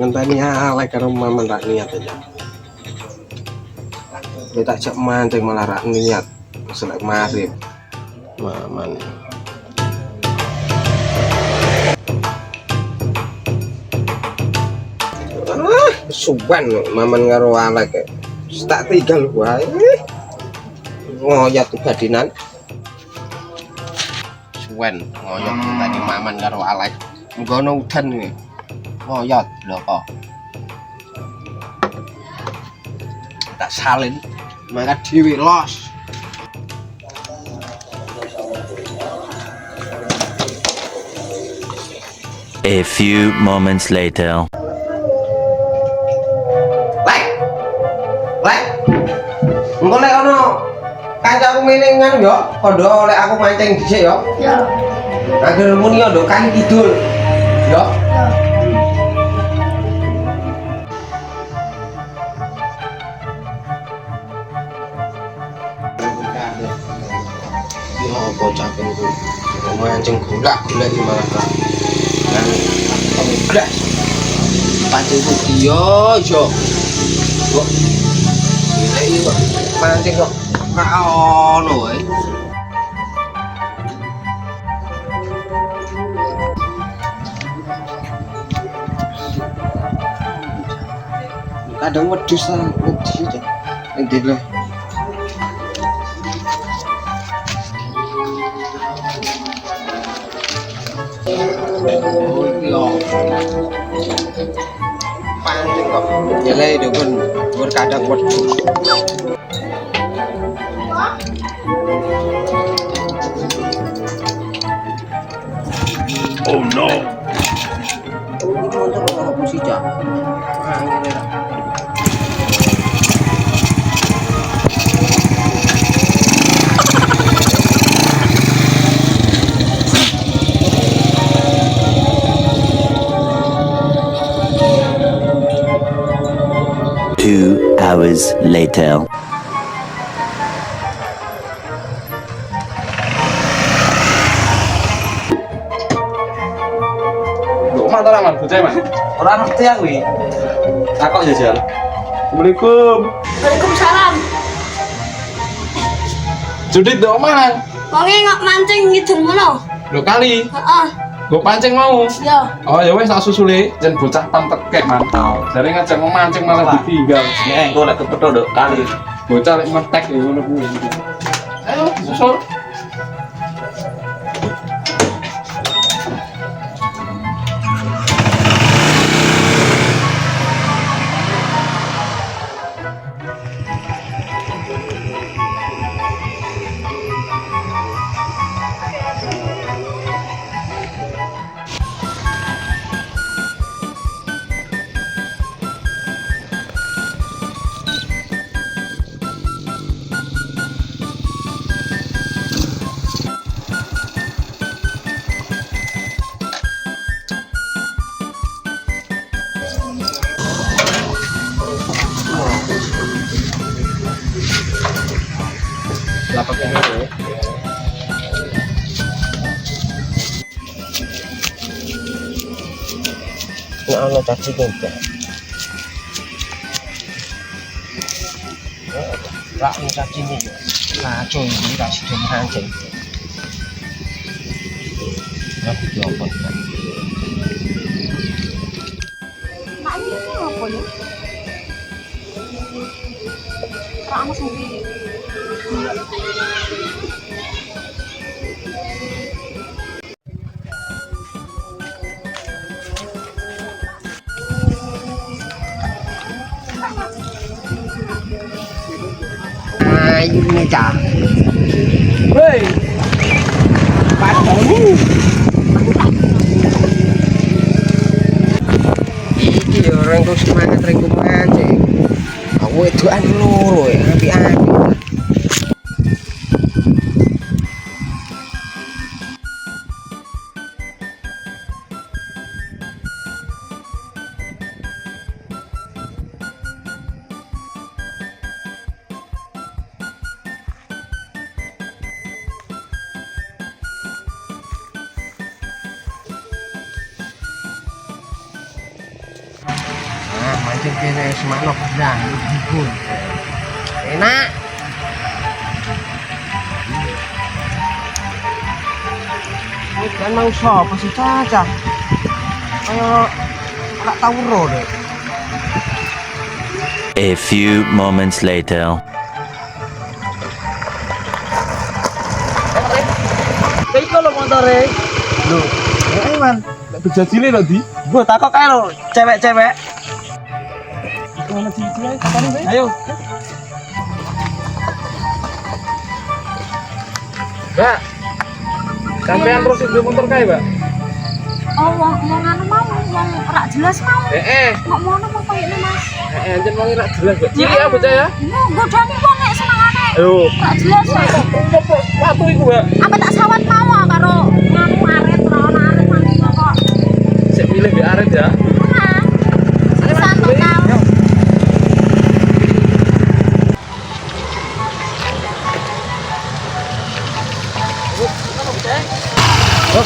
ngenteni alek karo maman rak niat aja. Kita cek mancing malah rak niat selek marip. Maman. Suwan maman karo alek. Tak tinggal wae. Ngoyot badinan. Suwen ngoyot tadi maman karo alek. Ngono udan iki. Ngoyot lho kok. Tak salin mangkat dhewe los. A few moments later. Lek. Engko lek ono kancaku meneng ngono yo, padha lek aku mancing dhisik yo. Ya. Agar muni yo nduk kali kidul. Yo. Yo bocah kene mancing golak-golak iki malah. Kan tenggas. Pancingku yo yo. Kok ini kok mancing kok gak ono wae. Kadang wedhus aja. Endi lho. Oh iya. Pancing kok nyelai dukun berkadang wedhus. Oh no. Ini motor kok apa sih, Cak? Two hours later. Mantan aman, bocah mas. Ora ngerti aku iki. Takok jajal. Assalamualaikum. Waalaikumsalam. Judit dong mana? Wonge ngok mancing ngidul ngono. Lo kali. Heeh. Gue pancing mau. Ya. Oh ya wes tak susule. Jan bocah pantekek mantau. Dari ngajak mau mancing malah ditinggal. Nek engko lek kepethuk nduk kali. Bocah lek metek ya ngono kuwi. Ayo susul. Lapak yang ini. Nek ana cacing enggak. Rak cacing iki. Kacau iki ra sido mancing. Ya iki apa iki? Mak ini apa ya? Kamu sendiri. Ayo nih, Cak. Woi. Padahal iki yo rengko semangat rengko mancing. Aku wedokan loro ya, apik-apik. Anjing kene semanok dah dibun. Enak. Kan mau sapa sih Caca? Kayak tak tahu ro deh. A few moments later. Kayak itu lo motornya. Loh, man, nek bejajile lho di. Gue takut kayak lo, cewek-cewek. Mana cici ae, kapan sih? Ayo. Mbak. Sampean terus itu motor kae, Mbak? Oh, wong anu mau, wong ora jelas mau. Kok ngono mau koyo Mas? Anjen wong ora jelas, Mbak. Cilik apa ya? Godani wong nek senengane. Ayo. Ora jelas ya. Watu iku, Mbak. Apa tak sawat mau karo nganu aret ora ana aret mandi kok. Sik milih mbek aret ya. Nah. Santok kau.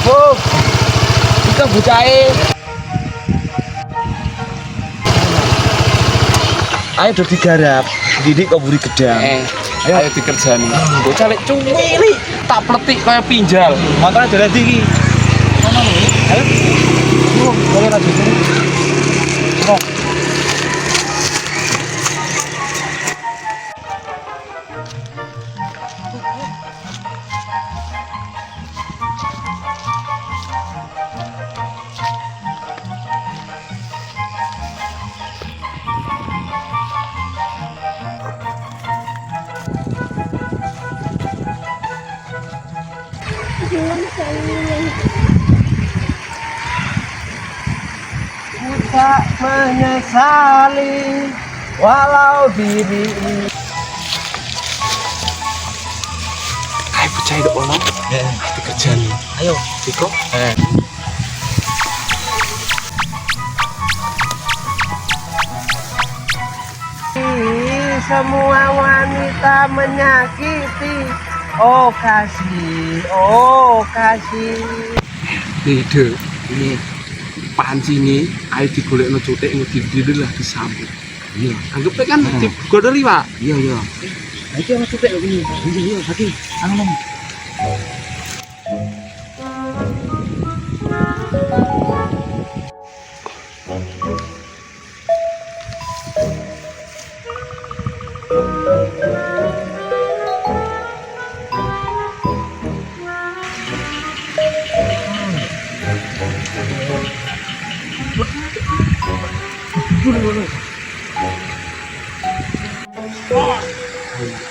Bu. Kita bucahe. Ayo udah digarap. Didik kok buri gedang. Ayo dikerjani. Bocah lek cuwili tak pletik kaya pinjal. Motornya jalan tinggi. Mana nih? Ayo. Boleh lagi sini. Tak menyesali walau diri ini. Ayo bocah itu ono. Dikerjani. Ayo. Diko. Semua wanita menyakiti. Oh kasih, oh kasih. Ide, ini panci ini ayo digolekno cutik ngudi lah disambut. Iya, anggap kan digodoli, Pak. Iya, iya. Nah, iki ana cutek kok ini. Iya, iya, Saki. Anu Mam.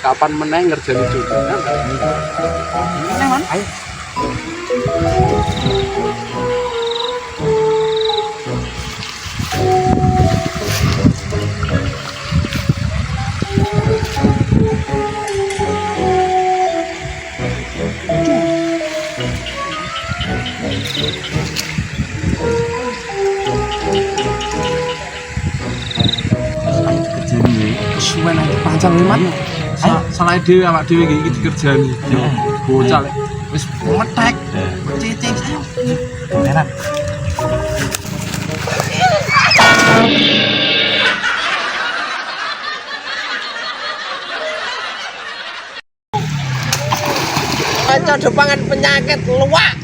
Kapan meneh ngerjani cutik? Ayo. Suwen ae pancang limat. Salah dhewe awak dhewe iki dikerjani. Yo bocah lek wis metek. Cicing ayo. Beneran. Aja depangan penyakit luwak.